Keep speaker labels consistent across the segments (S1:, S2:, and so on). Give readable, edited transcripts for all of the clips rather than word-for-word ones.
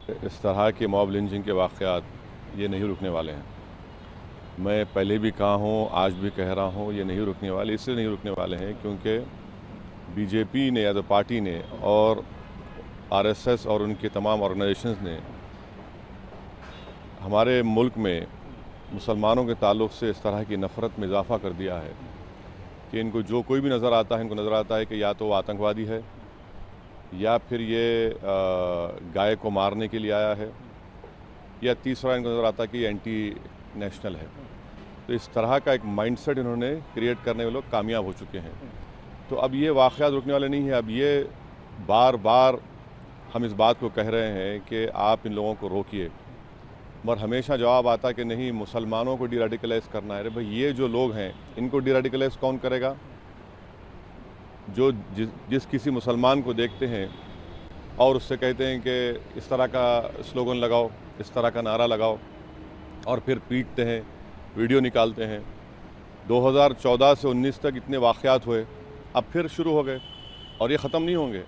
S1: इस तरह के मॉब लिंचिंग के वाक़यात ये नहीं रुकने वाले हैं। मैं पहले भी कहा हूँ, आज भी कह रहा हूँ, ये नहीं रुकने वाले। इसलिए नहीं रुकने वाले हैं क्योंकि बीजेपी ने या तो पार्टी ने और आरएसएस और उनके तमाम ऑर्गेनाइजेशंस ने हमारे मुल्क में मुसलमानों के ताल्लुक़ से इस तरह की नफ़रत में इजाफ़ा कर दिया है कि इनको जो कोई भी नज़र आता है, इनको नज़र आता है कि या तो वो आतंकवादी है या फिर ये गाय को मारने के लिए आया है, या तीसरा इनको नज़र आता है कि एंटी नेशनल है। तो इस तरह का एक माइंडसेट इन्होंने क्रिएट करने में लोग कामयाब हो चुके हैं। तो अब ये वाक़यात रुकने वाले नहीं हैं। अब ये बार बार हम इस बात को कह रहे हैं कि आप इन लोगों को रोकिए, मगर हमेशा जवाब आता कि नहीं, मुसलमानों को डीरेडिकलाइज़ करना है। अरे भाई, ये जो लोग हैं इनको डीरेडिकलाइज़ कौन करेगा? जो जिस किसी मुसलमान को देखते हैं और उससे कहते हैं कि इस तरह का स्लोगन लगाओ, इस तरह का नारा लगाओ, और फिर पीटते हैं, वीडियो निकालते हैं। 2014 से 19 तक इतने वाक़यात हुए, अब फिर शुरू हो गए और ये ख़त्म नहीं होंगे।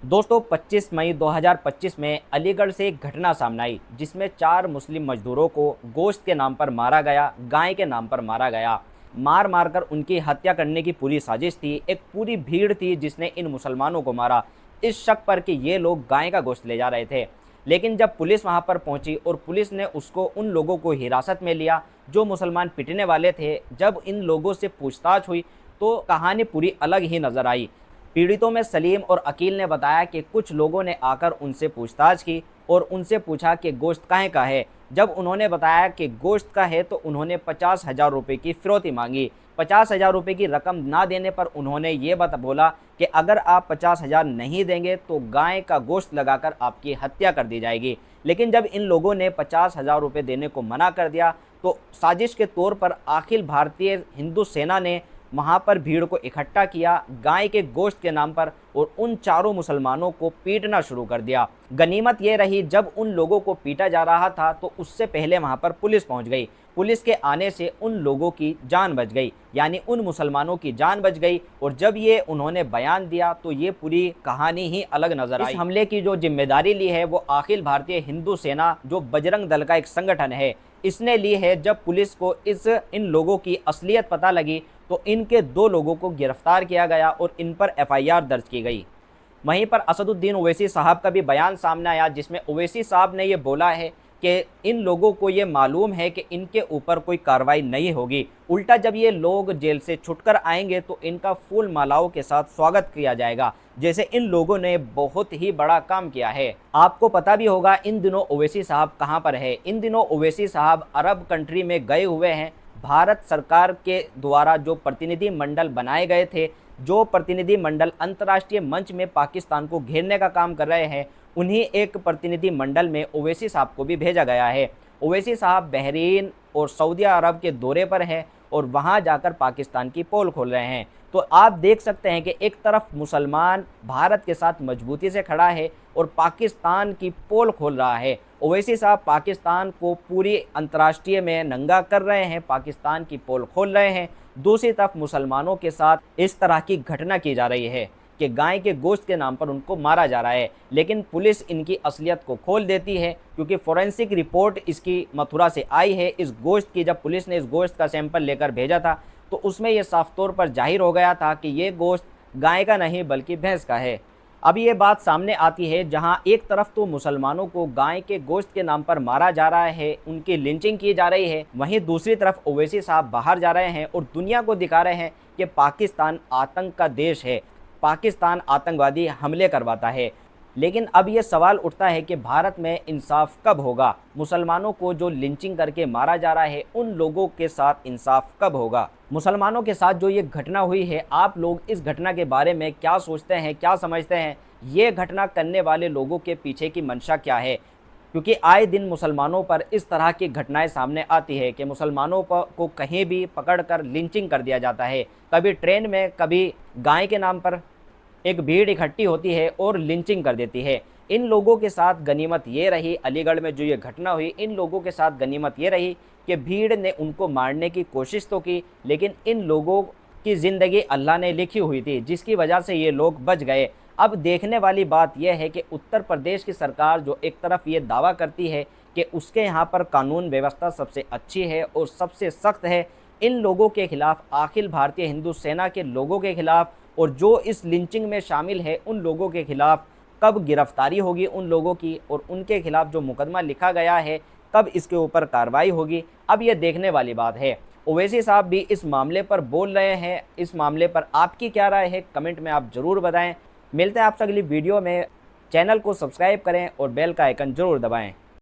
S2: दोस्तों 25 मई 2025 में अलीगढ़ से एक घटना सामने आई जिसमें 4 मुस्लिम मजदूरों को गोश्त के नाम पर मारा गया, गाय के नाम पर मारा गया। मार मार कर उनकी हत्या करने की पूरी साजिश थी। एक पूरी भीड़ थी जिसने इन मुसलमानों को मारा, इस शक पर कि ये लोग गाय का गोश्त ले जा रहे थे। लेकिन जब पुलिस वहां पर पहुंची और पुलिस ने उसको उन लोगों को हिरासत में लिया जो मुसलमान पिटने वाले थे, जब इन लोगों से पूछताछ हुई तो कहानी पूरी अलग ही नज़र आई। पीड़ितों में सलीम और अकील ने बताया कि कुछ लोगों ने आकर उनसे पूछताछ की और उनसे पूछा कि गोश्त काहे का है। जब उन्होंने बताया कि गोश्त का है तो उन्होंने 50,000 रुपये की फिरौती मांगी। 50,000 रुपये की रकम ना देने पर उन्होंने ये बोला कि अगर आप 50,000 नहीं देंगे तो गाय का गोश्त लगाकर आपकी हत्या कर दी जाएगी। लेकिन जब इन लोगों ने 50,000 रुपये देने को मना कर दिया तो साजिश के तौर पर अखिल भारतीय हिंदू सेना ने वहां पर भीड़ को इकट्ठा किया, गाय के गोश्त के नाम पर, और उन चारों मुसलमानों को पीटना शुरू कर दिया। गनीमत ये रही, जब उन लोगों को पीटा जा रहा था तो उससे पहले वहां पर पुलिस पहुंच गई। पुलिस के आने से उन लोगों की जान बच गई, यानी उन मुसलमानों की जान बच गई। और जब ये उन्होंने बयान दिया तो ये पूरी कहानी ही अलग नजर आई। इस हमले की जो जिम्मेदारी ली है वो अखिल भारतीय हिंदू सेना, जो बजरंग दल का एक संगठन है, इसने ली है। जब पुलिस को इन लोगों की असलियत पता लगी तो इनके 2 लोगों को गिरफ्तार किया गया और इन पर एफआईआर दर्ज की गई। वहीं पर असदुद्दीन ओवैसी साहब का भी बयान सामने आया जिसमें ओवैसी साहब ने ये बोला है कि इन लोगों को ये मालूम है कि इनके ऊपर कोई कार्रवाई नहीं होगी, उल्टा जब ये लोग जेल से छुटकर आएंगे तो इनका फूल मालाओं के साथ स्वागत किया जाएगा, जैसे इन लोगों ने बहुत ही बड़ा काम किया है। आपको पता भी होगा इन दिनों ओवैसी साहब कहाँ पर है। इन दिनों ओवैसी साहब अरब कंट्री में गए हुए हैं। भारत सरकार के द्वारा जो प्रतिनिधि मंडल बनाए गए थे, जो प्रतिनिधि मंडल अंतर्राष्ट्रीय मंच में पाकिस्तान को घेरने का काम कर रहे हैं, उन्हीं एक प्रतिनिधि मंडल में ओवैसी साहब को भी भेजा गया है। ओवैसी साहब बहरीन और सऊदी अरब के दौरे पर हैं और वहां जाकर पाकिस्तान की पोल खोल रहे हैं। तो आप देख सकते हैं कि एक तरफ मुसलमान भारत के साथ मजबूती से खड़ा है और पाकिस्तान की पोल खोल रहा है। ओवैसी साहब पाकिस्तान को पूरी अंतर्राष्ट्रीय में नंगा कर रहे हैं, पाकिस्तान की पोल खोल रहे हैं। दूसरी तरफ मुसलमानों के साथ इस तरह की घटना की जा रही है कि गाय के गोश्त के नाम पर उनको मारा जा रहा है। लेकिन पुलिस इनकी असलियत को खोल देती है क्योंकि फोरेंसिक रिपोर्ट इसकी मथुरा से आई है इस गोश्त की। जब पुलिस ने इस गोश्त का सैंपल लेकर भेजा था तो उसमें यह साफ तौर पर जाहिर हो गया था कि ये गोश्त गाय का नहीं बल्कि भैंस का है। अब ये बात सामने आती है जहां एक तरफ तो मुसलमानों को गाय के गोश्त के नाम पर मारा जा रहा है, उनकी लिंचिंग की जा रही है, वहीं दूसरी तरफ ओवैसी साहब बाहर जा रहे हैं और दुनिया को दिखा रहे हैं कि पाकिस्तान आतंक का देश है, पाकिस्तान आतंकवादी हमले करवाता है। लेकिन अब ये सवाल उठता है कि भारत में इंसाफ कब होगा? मुसलमानों को जो लिंचिंग करके मारा जा रहा है उन लोगों के साथ इंसाफ कब होगा? मुसलमानों के साथ जो ये घटना हुई है, आप लोग इस घटना के बारे में क्या सोचते हैं, क्या समझते हैं? ये घटना करने वाले लोगों के पीछे की मंशा क्या है? क्योंकि आए दिन मुसलमानों पर इस तरह की घटनाएं सामने आती है कि मुसलमानों को कहीं भी पकड़कर लिंचिंग कर दिया जाता है। कभी ट्रेन में, कभी गाय के नाम पर एक भीड़ इकट्ठी होती है और लिंचिंग कर देती है। इन लोगों के साथ गनीमत ये रही, अलीगढ़ में जो ये घटना हुई, इन लोगों के साथ गनीमत ये रही कि भीड़ ने उनको मारने की कोशिश तो की, लेकिन इन लोगों की ज़िंदगी अल्लाह ने लिखी हुई थी जिसकी वजह से ये लोग बच गए। अब देखने वाली बात यह है कि उत्तर प्रदेश की सरकार जो एक तरफ ये दावा करती है कि उसके यहाँ पर कानून व्यवस्था सबसे अच्छी है और सबसे सख्त है, इन लोगों के खिलाफ, अखिल भारतीय हिंदू सेना के लोगों के खिलाफ और जो इस लिंचिंग में शामिल है उन लोगों के खिलाफ कब गिरफ्तारी होगी उन लोगों की, और उनके खिलाफ जो मुकदमा लिखा गया है कब इसके ऊपर कार्रवाई होगी, अब यह देखने वाली बात है। ओवैसी साहब भी इस मामले पर बोल रहे हैं। इस मामले पर आपकी क्या राय है, कमेंट में आप ज़रूर बताएं। मिलते हैं आपसे अगली वीडियो में। चैनल को सब्सक्राइब करें और बेल का आइकन ज़रूर दबाएं।